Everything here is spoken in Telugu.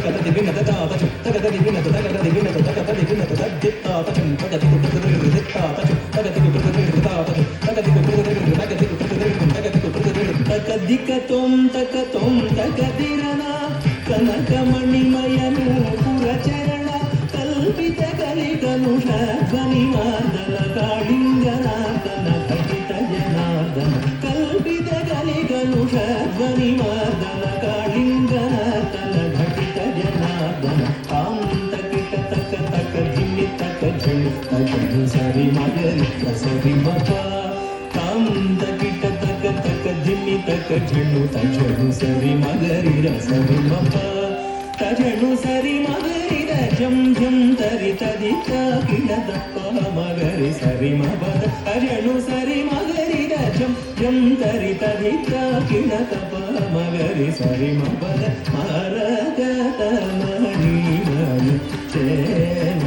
తగద దివిన తతాతచు తగద దివిన తగద దివిన తగద దివిన తదిత్తాతచు తగది కుప్రదరి దిత్తాతచు తగది కుప్రదరి దిత్తాతచు తగది కుప్రదరి తగది కుప్రదరి తగది కుప్రదరి తగదికతోం తకతోం తగదిరన కనకమణిమయను పురచరణ కల్పిత కలికనుష ధ్వని మార్దన కాళింగనాథన కటిత జనార్దన కల్పిత కలికనుష ధ్వని మార్దన కాళింగనాథన ఘటిత జనార్దన కాంత కిట తక తక ధిమి తక ఝణు తజను సరి మగరి సరి మప కాంత కిట తక తక ధిమి తక ఝణు తజను సరి మగరి సరి మప తజను సరి మగరి జం జం తరి తది కిడ దప్ప మగరి సరి మపద తజను సరి మగరి జం జం తరి తది కిడ తప మగరి సరి మపద మరగత మణి చేన